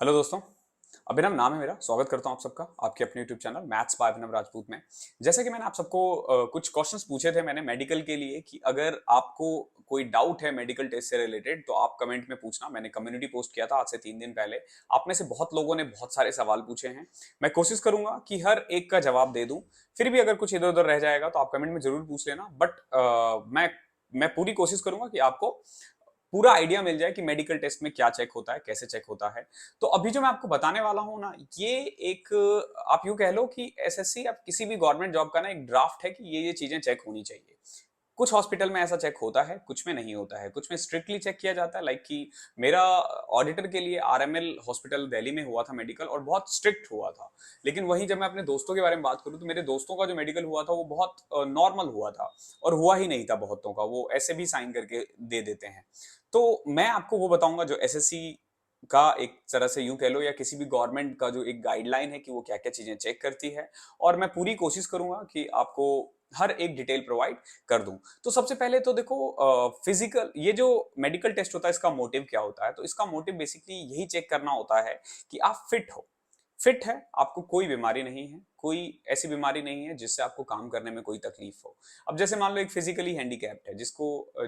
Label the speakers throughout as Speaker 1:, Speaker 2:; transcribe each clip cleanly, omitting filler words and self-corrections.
Speaker 1: Hello दोस्तों। अभिनव नाम है मेरा। स्वागत करता हूं आप सबका आपके अपने यूट्यूब चैनल मैथ्स बाय अभिनव राजपूत में। जैसे कि मैंने आप सबको कुछ क्वेश्चंस पूछे थे मैंने मेडिकल के लिए कि अगर आपको कोई डाउट है मेडिकल टेस्ट से रिलेटेड तो आप कमेंट में पूछना। मैंने कम्युनिटी पोस्ट किया था आज से 3 दिन पहले। आप में से बहुत लोगों ने बहुत सारे सवाल पूछे हैं। मैं कोशिश करूंगा कि हर एक का जवाब दे दूं। फिर भी अगर कुछ इधर उधर रह जाएगा तो आप कमेंट में जरूर पूछ लेना। बट मैं पूरी कोशिश करूंगा कि आपको पूरा आइडिया मिल जाए कि मेडिकल टेस्ट में क्या चेक होता है, कैसे चेक होता है। तो अभी जो मैं आपको बताने वाला हूं ना, ये एक आप यूं कह लो कि एसएससी या किसी भी गवर्नमेंट जॉब का ना एक ड्राफ्ट है कि ये चीजें चेक होनी चाहिए। कुछ हॉस्पिटल में ऐसा चेक होता है, कुछ में नहीं होता है, कुछ में स्ट्रिक्टली चेक किया जाता है। लाइक कि मेरा ऑडिटर के लिए आरएमएल हॉस्पिटल दिल्ली में हुआ था मेडिकल, और बहुत स्ट्रिक्ट हुआ था। लेकिन वहीं जब मैं अपने दोस्तों के बारे में बात करूं तो मेरे दोस्तों का जो मेडिकल हुआ था वो बहुत नॉर्मल हुआ था। और हुआ ही नहीं था बहुतों का, वो ऐसे भी साइन करके दे देते हैं। तो मैं आपको वो बताऊंगा जो एसएससी का एक तरह से यूं कह लो, या किसी भी गवर्नमेंट का जो एक गाइडलाइन है कि वो क्या क्या चीजें चेक करती है। और मैं पूरी कोशिश करूंगा कि आपको हर एक डिटेल प्रोवाइड कर दूं। तो सबसे पहले तो देखो, फिजिकल ये जो मेडिकल टेस्ट होता है इसका मोटिव क्या होता है। तो इसका मोटिव बेसिकली यही चेक करना होता है कि आप फिट हो। फिट है, आपको कोई बीमारी नहीं है, कोई ऐसी बीमारी नहीं है जिससे आपको काम करने में कोई तकलीफ हो। अब जैसे मान लो एक फिजिकली हैंडीकैप्ड है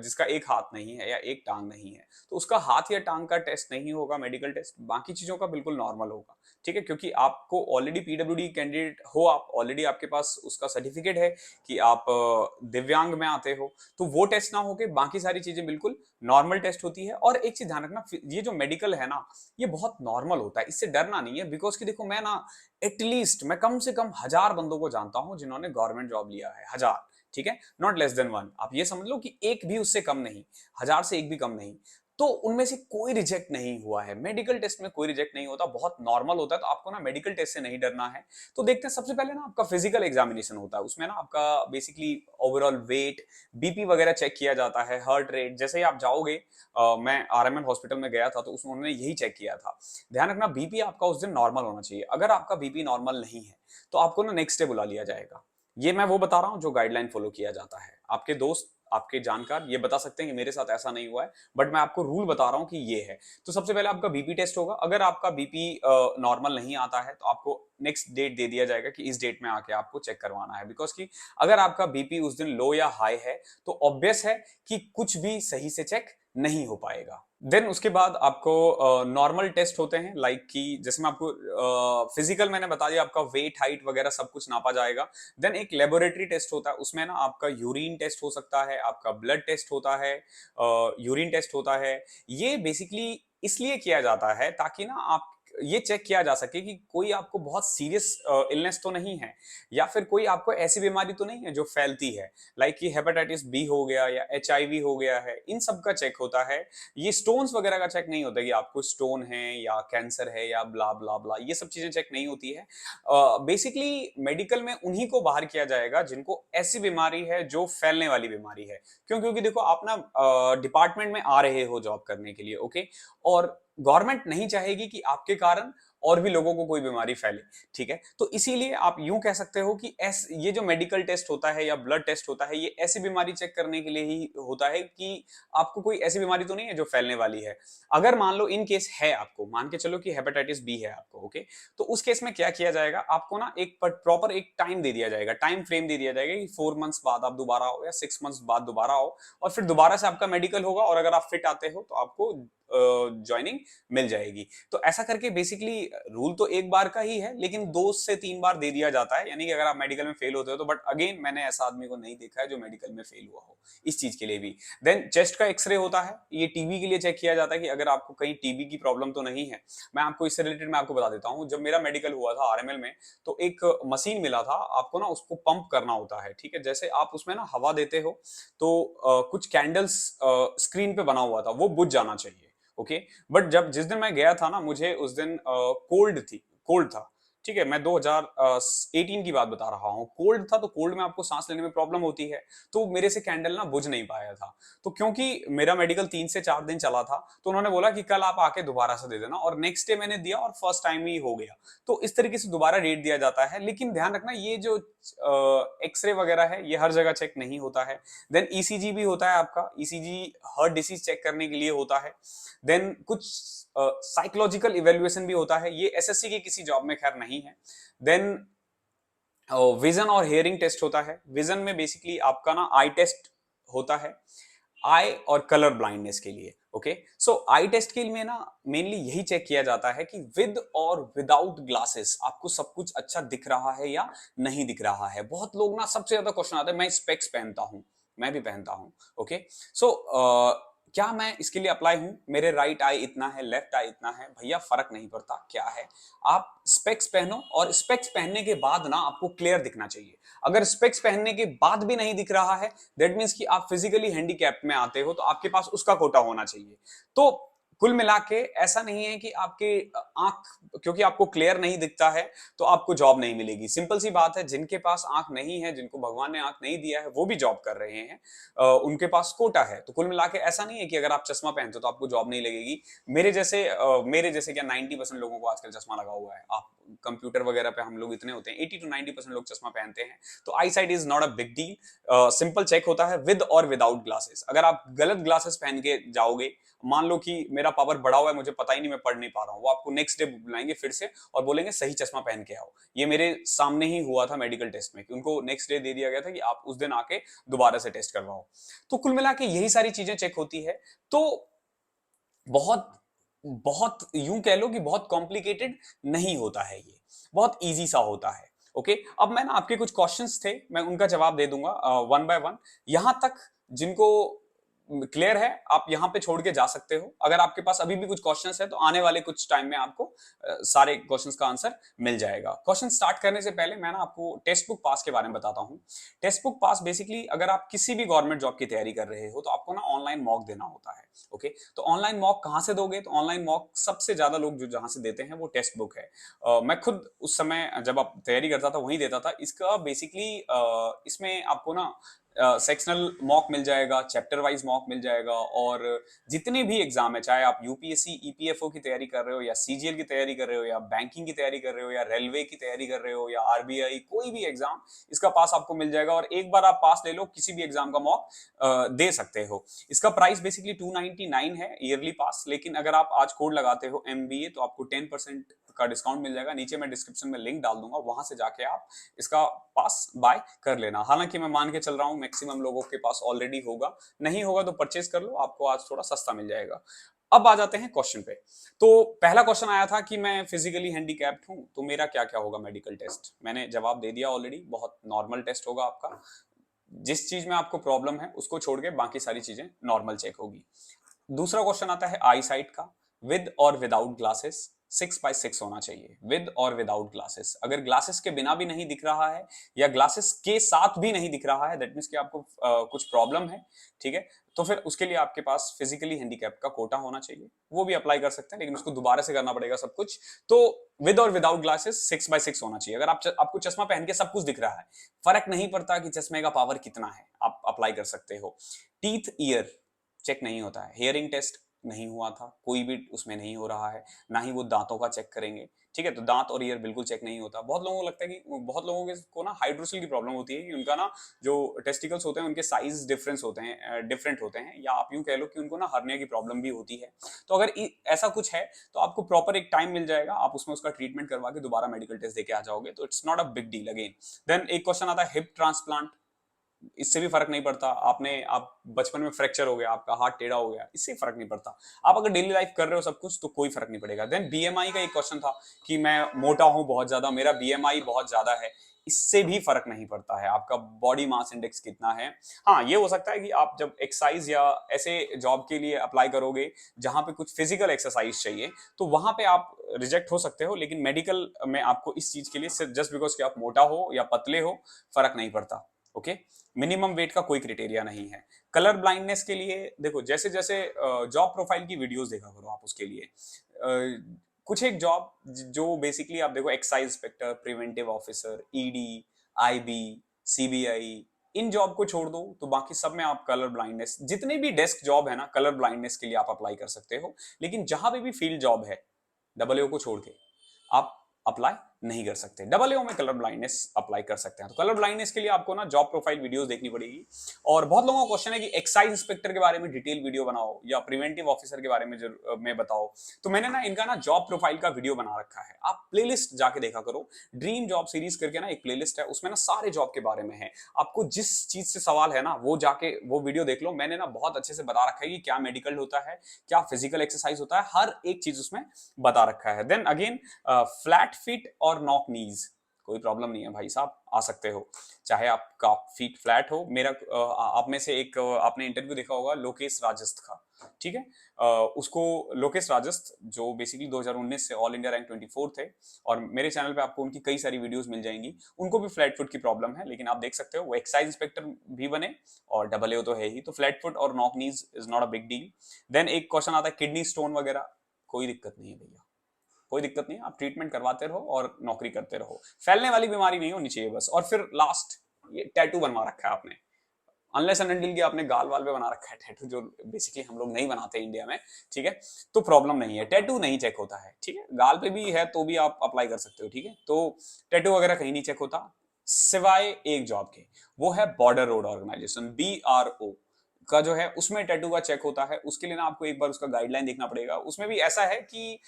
Speaker 1: जिसका एक हाथ नहीं है या एक टांग नहीं है, तो उसका हाथ या टांग का टेस्ट नहीं होगा मेडिकल टेस्ट, बाकी चीजों का बिल्कुल नॉर्मल होगा। ठीक है, क्योंकि आपको ऑलरेडी पीडब्ल्यूडी कैंडिडेट हो, आप ऑलरेडी आपके पास उसका सर्टिफिकेट है कि आप दिव्यांग में आते हो। तो वो टेस्ट ना होके बाकी सारी चीजें बिल्कुल नॉर्मल टेस्ट होती है। और एक चीज ध्यान रखना, ये जो मेडिकल है ना, ये बहुत नॉर्मल होता है, इससे डरना नहीं है। बिकॉज कि देखो, मैं ना एटलीस्ट मैं कम से कम 1000 बंदों को जानता हूं जिन्होंने गवर्नमेंट जॉब लिया है। 1000, ठीक है, नॉट लेस देन वन। आप ये समझ लो कि एक भी उससे कम नहीं, 1000 से एक भी कम नहीं। तो उनमें से कोई रिजेक्ट नहीं हुआ है। मेडिकल टेस्ट में कोई रिजेक्ट नहीं होता, बहुत नॉर्मल होता है। तो आपको ना मेडिकल टेस्ट से नहीं डरना है। तो देखते हैं, सबसे पहले ना आपका फिजिकल एग्जामिनेशन होता है। उसमें ना आपका बेसिकली ओवरऑल वेट, बीपी वगैरह चेक किया जाता है, हार्ट रेट। जैसे ही आप जाओगे, मैं आरएमएल हॉस्पिटल में गया था तो उसमें उन्होंने यही चेक किया था। ध्यान रखना, बीपी आपका उस दिन नॉर्मल होना चाहिए। अगर आपका बीपी नॉर्मल नहीं है तो आपको ना नेक्स्ट डे बुला लिया जाएगा। ये मैं वो बता रहा हूं जो गाइडलाइन फॉलो किया जाता है। आपके दोस्त, आपके जानकार ये बता सकते हैं कि मेरे साथ ऐसा नहीं हुआ है, बट मैं आपको रूल बता रहा हूं कि ये है। तो सबसे पहले आपका बीपी टेस्ट होगा। अगर आपका बीपी नॉर्मल नहीं आता है तो आपको नेक्स्ट डेट दे दिया जाएगा कि इस डेट में आके आपको चेक करवाना है। बिकॉज कि अगर आपका बीपी उस दिन लो या हाई है तो ऑब्वियस है कि कुछ भी सही से चेक नहीं हो पाएगा। देन उसके बाद आपको नॉर्मल टेस्ट होते हैं। लाइक कि जैसे मैं आपको फिजिकल मैंने बता दिया, आपका वेट, हाइट वगैरह सब कुछ नापा जाएगा। देन एक लेबोरेटरी टेस्ट होता है, उसमें ना आपका यूरिन टेस्ट हो सकता है, आपका ब्लड टेस्ट होता है, यूरिन टेस्ट होता है। ये बेसिकली इसलिए किया जाता है ताकि ना आप ये चेक किया जा सके कि कोई आपको बहुत सीरियस इलनेस तो नहीं है, या फिर कोई आपको ऐसी बीमारी तो नहीं है जो फैलती है। लाइक कि हेपेटाइटिस बी हो गया या एचआईवी हो गया है, इन सब का चेक होता है। ये स्टोन्स वगैरह का चेक नहीं होता कि आपको स्टोन है या कैंसर है या ब्ला ब्ला ब्ला, ये सब चीजें चेक नहीं होती है। बेसिकली मेडिकल में उन्हीं को बाहर किया जाएगा जिनको ऐसी बीमारी है जो फैलने वाली बीमारी है। क्यों? क्योंकि देखो, आप ना डिपार्टमेंट में आ रहे हो जॉब करने के लिए, ओके, और गवर्नमेंट नहीं चाहेगी कि आपके कारण और भी लोगों को कोई बीमारी फैले। ठीक है, तो इसीलिए आप यूं कह सकते हो कि ये जो मेडिकल टेस्ट होता है या ब्लड टेस्ट होता है, ये ऐसी बीमारी चेक करने के लिए ही होता है कि आपको कोई ऐसी बीमारी तो नहीं है जो फैलने वाली है। अगर मान लो इन केस है, आपको मान के चलो कि हेपेटाइटिस बी है आपको, ओके, तो उस केस में क्या किया जाएगा, आपको ना एक प्रॉपर एक टाइम दे दिया जाएगा, टाइम फ्रेम दे दिया जाएगा कि 4 मंथ्स बाद आप दोबारा आओ या 6 मंथ्स बाद दोबारा आओ, और फिर दोबारा से आपका मेडिकल होगा। और अगर आप फिट आते हो तो आपको ज्वाइनिंग मिल जाएगी। तो ऐसा करके बेसिकली रूल तो एक बार का ही है, लेकिन 2 से 3 बार दे दिया जाता है। यानी कि अगर आप मेडिकल में फेल होते हो तो, बट अगेन मैंने ऐसा आदमी को नहीं देखा है जो मेडिकल में फेल हुआ हो इस चीज के लिए भी। देन चेस्ट का एक्सरे होता है, ये टीबी के लिए चेक किया जाता है कि अगर आपको कहीं टीबी की प्रॉब्लम तो नहीं है। मैं आपको इससे रिलेटेड मैं आपको बता देता हूँ, जब मेरा मेडिकल हुआ था आरएमएल में, तो एक मशीन मिला था, आपको ना उसको पंप करना होता है। ठीक है, जैसे आप उसमें ना हवा देते हो तो कुछ कैंडल्स स्क्रीन पे बना हुआ था, वो बुझ जाना चाहिए। ओके, बट जब जिस दिन मैं गया था ना, मुझे उस दिन कोल्ड था। ठीक है, मैं 2018 की बात बता रहा हूँ। कोल्ड था, तो कोल्ड में आपको सांस लेने में प्रॉब्लम होती है। तो मेरे से कैंडल ना बुझ नहीं पाया था। तो क्योंकि मेरा मेडिकल 3 से 4 दिन चला था, तो उन्होंने बोला कि कल आप आके दोबारा से दे देना, और नेक्स्ट डे मैंने दिया और फर्स्ट टाइम ही हो गया। तो इस तरीके से दोबारा डेट दिया जाता है। लेकिन ध्यान रखना, ये जो एक्सरे वगैरह है ये हर जगह चेक नहीं होता है। देन ईसीजी भी होता है आपका, ईसीजी हार्ट डिसीज चेक करने के लिए होता है। देन कुछ साइकोलॉजिकल इवेल्युएशन भी होता है, ये एसएससी की किसी जॉब में खैर नहीं है। देन विजन और हियरिंग टेस्ट होता है। विजन में बेसिकली आपका ना आई टेस्ट होता है, आई और कलर ब्लाइंडनेस के लिए। ओके, सो आई टेस्ट के लिए ना मेनली यही चेक किया जाता है कि विद और विदाउट ग्लासेस आपको सब कुछ अच्छा दिख रहा है या नहीं दिख रहा है। बहुत लोग ना, सबसे ज्यादा क्वेश्चन आता है, मैं स्पेक्स पहनता हूं, मैं भी पहनता हूं, ओके, सो क्या मैं इसके लिए अप्लाई हूं? मेरे राइट आई इतना है, लेफ्ट आई इतना है, भैया फर्क नहीं पड़ता क्या है, आप स्पेक्स पहनो। और स्पेक्स पहनने के बाद ना आपको क्लियर दिखना चाहिए। अगर स्पेक्स पहनने के बाद भी नहीं दिख रहा है, दैट मीन्स कि आप फिजिकली हैंडीकैप में आते हो, तो आपके पास उसका कोटा होना चाहिए। तो कुल मिला के ऐसा नहीं है कि आपके आंख, क्योंकि आपको क्लियर नहीं दिखता है तो आपको जॉब नहीं मिलेगी। सिंपल सी बात है, जिनके पास आंख नहीं है, जिनको भगवान ने आंख नहीं दिया है, वो भी जॉब कर रहे हैं, उनके पास कोटा है। तो कुल मिला के ऐसा नहीं है कि अगर आप चश्मा पहनते हो तो आपको जॉब नहीं लगेगी। मेरे जैसे क्या 90% लोगों को आजकल चश्मा लगा हुआ है। आप कंप्यूटर वगैरह पे हम लोग इतने होते हैं, 80 to 90% लोग चश्मा पहनते हैं। तो eyesight is not a big deal. Simple check होता है विद और विदाउट ग्लासेस। अगर आप गलत ग्लासेस पहन के जाओगे, मान लो कि मेरा पावर बढ़ा हुआ है, मुझे पता ही नहीं, मैं पढ़ नहीं पा रहा हूँ, वो आपको नेक्स्ट डे बुलाएंगे फिर से और बोलेंगे सही चश्मा पहन के आओ। ये मेरे सामने ही हुआ था मेडिकल टेस्ट में, कि उनको नेक्स्ट डे दे दिया गया था कि आप उस दिन आके दोबारा से टेस्ट करवाओ। तो कुल मिला के यही सारी चीजें चेक होती है। तो बहुत बहुत यूं कह लो कि बहुत कॉम्प्लिकेटेड नहीं होता है, ये बहुत इजी सा होता है। ओके, अब मैं ना, आपके कुछ क्वेश्चंस थे, मैं उनका जवाब दे दूंगा वन बाय वन। यहां तक जिनको क्लियर है आप यहां पे छोड़ के जा सकते हो। अगर आपके पास अभी भी कुछ क्वेश्चंस है तो आने वाले कुछ टाइम में आपको सारे क्वेश्चंस का आंसर मिल जाएगा। क्वेश्चन स्टार्ट करने से पहले मैं ना आपको टेक्स्ट बुक पास के बारे में बताता हूँ। टेक्स्ट बुक पास बेसिकली, अगर आप किसी भी गवर्नमेंट जॉब की तैयारी कर रहे हो तो आपको ना ऑनलाइन मॉक देना होता है। ओके, तो ऑनलाइन मॉक कहां से दोगे? तो ऑनलाइन मॉक सबसे ज्यादा लोग जो जहां से देते हैं वो टेक्स्ट बुक है। मैं खुद उस समय जब आप तैयारी करता था वहीं देता था। इसका बेसिकली इसमें आपको ना सेक्शनल मॉक मिल जाएगा, चैप्टर वाइज मॉक मिल जाएगा, और जितने भी एग्जाम है, चाहे आप यूपीएससी ईपीएफओ की तैयारी कर रहे हो, या सीजीएल की तैयारी कर रहे हो, या बैंकिंग की तैयारी कर रहे हो, या रेलवे की तैयारी कर रहे हो, या आरबीआई, कोई भी एग्जाम, इसका पास आपको मिल जाएगा। और एक बार आप पास ले लो, किसी भी एग्जाम का मॉक दे सकते हो। इसका प्राइस बेसिकली 299 है ईयरली पास, लेकिन अगर आप आज कोड लगाते हो MBA तो आपको 10% का डिस्काउंट मिल जाएगा। नीचे मैं डिस्क्रिप्शन में लिंक डाल दूंगा, वहां से जाके आप इसका पास बाय कर लेना। हालांकि मैं मान के चल रहा हूं मैक्सिमम लोगों के पास ऑलरेडी होगा, नहीं होगा तो परचेज कर लो, आपको आज थोड़ा सस्ता मिल जाएगा। अब आ जाते हैं क्वेश्चन पे। तो पहला क्वेश्चन आया था कि मैं फिजिकली हैंडीकैप्ड हूं तो मेरा क्या क्या होगा मेडिकल टेस्ट। मैंने जवाब दे दिया ऑलरेडी, बहुत नॉर्मल टेस्ट होगा आपका। जिस चीज में आपको प्रॉब्लम है उसको छोड़ के बाकी सारी चीजें नॉर्मल चेक होगी। दूसरा क्वेश्चन आता है आई साइट का, विद और विदाउट ग्लासेस। 6x6 होना चाहिए, विद और विदाउट ग्लासेस। अगर ग्लासेस के बिना भी नहीं दिख रहा है या ग्लासेस के साथ भी नहीं दिख रहा है, दैट मीन्स कि आपको कुछ प्रॉब्लम है, ठीक है, तो फिर उसके लिए आपके पास फिजिकली हैंडीकैप का कोटा होना चाहिए। वो भी अप्लाई कर सकते हैं, लेकिन उसको दोबारा से करना पड़ेगा सब कुछ। तो विद और विदाउट ग्लासेस 6x6 होना चाहिए। अगर आपको चश्मा पहन के सब कुछ दिख रहा है, फर्क नहीं पड़ता कि चश्मे का पावर कितना है, आप अप्लाई कर सकते हो। टीथ ईयर चेक नहीं होता है, हियरिंग टेस्ट नहीं हुआ था, कोई भी उसमें नहीं हो रहा है, ना ही वो दांतों का चेक करेंगे, ठीक है। तो दांत और ईयर बिल्कुल चेक नहीं होता। बहुत लोगों को लगता है कि, बहुत लोगों के को ना हाइड्रोसिल की प्रॉब्लम होती है कि उनका ना जो टेस्टिकल्स होते हैं उनके साइज डिफरेंस होते हैं, डिफरेंट होते हैं, या आप यूं कह लो कि उनको ना हर्निया की प्रॉब्लम भी होती है। तो अगर ऐसा कुछ है तो आपको प्रॉपर एक टाइम मिल जाएगा, आप उसमें उसका ट्रीटमेंट करवा के दोबारा मेडिकल टेस्ट देके आ जाओगे, तो it's not a big deal again. Then एक क्वेश्चन आता है हिप ट्रांसप्लांट। इससे भी फर्क नहीं पड़ता। आप बचपन में फ्रैक्चर हो गया, आपका हाथ टेढ़ा हो गया, इससे फर्क नहीं पड़ता। आप अगर डेली लाइफ कर रहे हो सब कुछ तो कोई फर्क नहीं पड़ेगा। देन बीएमआई का एक क्वेश्चन था कि मैं मोटा हूं बहुत ज्यादा, मेरा बीएमआई बहुत ज्यादा है। इससे भी फर्क नहीं पड़ता है आपका बॉडी मास इंडेक्स कितना है। हाँ, ये हो सकता है कि आप जब एक्सरसाइज या ऐसे जॉब के लिए अप्लाई करोगे जहां पे कुछ फिजिकल एक्सरसाइज चाहिए, तो वहां पे आप रिजेक्ट हो सकते हो। लेकिन मेडिकल में आपको इस चीज के लिए सिर्फ जस्ट बिकॉज कि आप मोटा हो या पतले हो, फर्क नहीं पड़ता। ओके, मिनिमम वेट का कोई क्राइटेरिया नहीं है। कलर ब्लाइंडनेस के लिए देखो, जैसे जैसे जॉब प्रोफाइल की वीडियोस देखा करो आप उसके लिए। कुछ एक जॉब जो बेसिकली आप देखो, excise inspector, preventive officer, ED, IB, CBI, इन जॉब को छोड़ दो तो बाकी सब में आप कलर ब्लाइंडनेस, जितने भी डेस्क जॉब है ना, कलर ब्लाइंडनेस के लिए आप अप्लाई कर सकते हो। लेकिन जहां पे भी फील्ड जॉब है, डबल को छोड़ के, आप अप्लाई नहीं कर सकते। डबल एओ में कलर ब्लाइंडनेस अप्लाई कर सकते हैं। तो कलर ब्लाइंडनेस के लिए आपको ना जॉब प्रोफाइल वीडियोस देखनी पड़ेगी। और बहुत लोगों का क्वेश्चन है कि एक्साइज इंस्पेक्टर के बारे में डिटेल वीडियो बनाओ या प्रिवेंटिव ऑफिसर के बारे में बताओ। तो मैंने ना इनका ना जॉब प्रोफाइल का वीडियो बना रखा है, आप प्लेलिस्ट जाके देखा करो। ड्रीम जॉब सीरीज करके ना एक प्लेलिस्ट है, उसमें ना सारे जॉब के बारे में है। आपको जिस चीज से सवाल है ना वो जाके वो वीडियो देख लो। मैंने ना बहुत अच्छे से बता रखा है कि क्या मेडिकल होता है, क्या फिजिकल एक्सरसाइज होता है, हर एक चीज उसमें बता रखा है। देन अगेन फ्लैट फीट और नॉक नीज, कोई प्रॉब्लम नहीं है भाई साहब, आ सकते हो चाहे आपका फीट फ्लैट हो। मेरा आप में से एक आपने इंटरव्यू देखा होगा लोकेश राजस्थ का, ठीक है। उसको लोकेश राजस्थ जो बेसिकली 2019 से ऑल इंडिया रैंक 24 थे, और मेरे चैनल पे आपको उनकी कई सारी वीडियोस मिल जाएंगी। उनको भी फ्लैट फुट की प्रॉब्लम है, लेकिन आप देख सकते हो वो एक्साइज इंस्पेक्टर भी बने और डबल ए तो है ही। तो फ्लैट फुट और knock knees is not a big deal. Then एक क्वेश्चन आता है किडनी स्टोन वगैरह, कोई दिक्कत नहीं है भैया, कोई दिक्कत नहीं है, आप ट्रीटमेंट करवाते रहो और नौकरी करते रहो, फैलने वाली बीमारी नहीं होनी चाहिए बस। और फिर लास्ट, ये टैटू बनवा रखा है आपने, अनलेस एंड अनटिल की आपने गाल वाल पे बना रखा है टैटू, जो बेसिकली हम लोग नहीं बनाते इंडिया में, ठीक है, तो प्रॉब्लम नहीं है, टैटू नहीं चेक होता है, ठीक है। गाल पे भी है तो भी आप अप्लाई कर सकते हो, ठीक है। तो टैटू वगैरह कहीं नहीं चेक होता सिवाय एक जॉब के, वो है बॉर्डर रोड ऑर्गेनाइजेशन, BRO का जो है उसमें टैटू का चेक होता है। उसके लिए ना आपको एक बार उसका गाइडलाइन देखना पड़ेगा। उसमें भी ऐसा है कि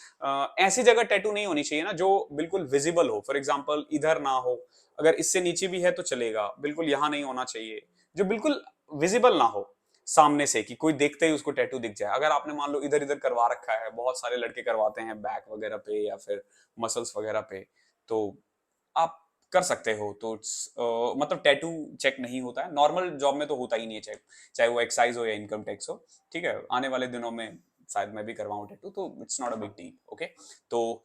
Speaker 1: ऐसी जगह टैटू नहीं होनी चाहिए ना जो बिल्कुल विजिबल हो। फॉर एग्जांपल इधर ना हो, अगर इससे नीचे भी है तो चलेगा, बिल्कुल यहाँ नहीं होना चाहिए, जो बिल्कुल विजिबल ना हो सामने से कि कोई देखते ही उसको टैटू दिख जाए। अगर आपने मान लो इधर इधर करवा रखा है, बहुत सारे लड़के करवाते हैं बैक वगैरह पे या फिर मसल्स वगैरह पे, तो आप कर सकते हो। तो मतलब टैटू चेक नहीं होता है, नॉर्मल जॉब में तो होता ही नहीं है चेक, चाहे वो एक्साइज हो या इनकम टैक्स हो, ठीक है। आने वाले दिनों में शायद मैं भी करवाऊं टैटू, तो it's not a big deal, okay. तो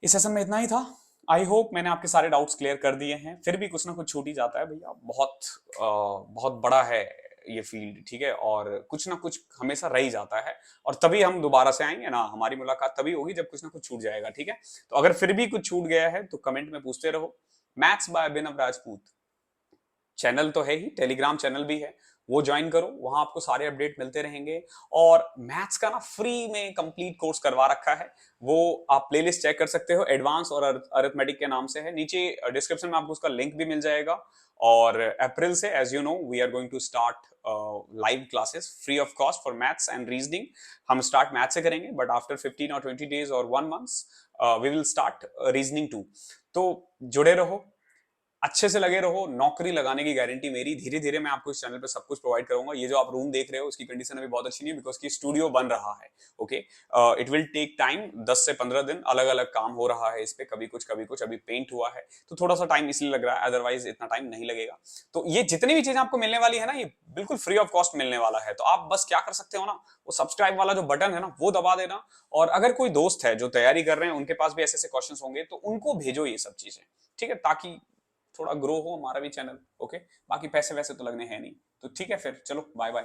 Speaker 1: इस सेशन में इतना ही था। आई होप मैंने आपके सारे डाउट्स क्लियर कर दिए हैं। फिर भी कुछ ना कुछ छूट ही जाता है भैया, बहुत बड़ा है ये फील्ड, ठीक है, और कुछ ना कुछ हमेशा रह ही जाता है। और तभी हम दोबारा से आएंगे ना, हमारी मुलाकात तभी होगी जब कुछ ना कुछ छूट जाएगा, ठीक है। तो अगर फिर भी कुछ छूट गया है तो कमेंट में पूछते रहो। Maths by Abhinav Rajput channel तो है ही, टेलीग्राम चैनल भी है, वो ज्वाइन करो, वहां आपको सारे अपडेट मिलते रहेंगे। और मैथ्स का ना फ्री में कंप्लीट कोर्स करवा रखा है, वो आप प्लेलिस्ट चेक कर सकते हो, एडवांस और अरिथमेटिक के नाम से है। नीचे डिस्क्रिप्शन में आपको उसका लिंक भी मिल जाएगा। और अप्रैल से as you know we are going to start live classes free of cost for maths and reasoning. हम स्टार्ट मैथ्स से करेंगे, बट आफ्टर 15 और 20 डेज और 1 month we will start reasoning too. तो जुड़े रहो, अच्छे से लगे रहो, नौकरी लगाने की गारंटी मेरी। धीरे धीरे मैं आपको इस चैनल पे सब कुछ प्रोवाइड करूंगा। ये जो आप रूम देख रहे हो उसकी कंडीशन अभी बहुत अच्छी नहीं है, बिकॉज की स्टूडियो बन रहा है, okay. It will take time, 10 से 15 दिन अलग अलग काम हो रहा है इस पे, कभी कुछ अभी पेंट हुआ है, तो थोड़ा सा टाइम इसलिए लग रहा है, अदरवाइज इतना टाइम नहीं लगेगा। तो ये जितनी भी चीज आपको मिलने वाली है ना, ये बिल्कुल फ्री ऑफ कॉस्ट मिलने वाला है। तो आप बस क्या कर सकते हो ना, वो सब्सक्राइब वाला जो बटन है ना वो दबा देना। और अगर कोई दोस्त है जो तैयारी कर रहे हैं, उनके पास भी ऐसे ऐसे क्वेश्चंस होंगे, तो उनको भेजो ये सब चीजें, ठीक है, ताकि थोड़ा ग्रो हो हमारा भी चैनल, ओके। बाकी पैसे वैसे तो लगने हैं नहीं, तो ठीक है, फिर चलो बाय बाय।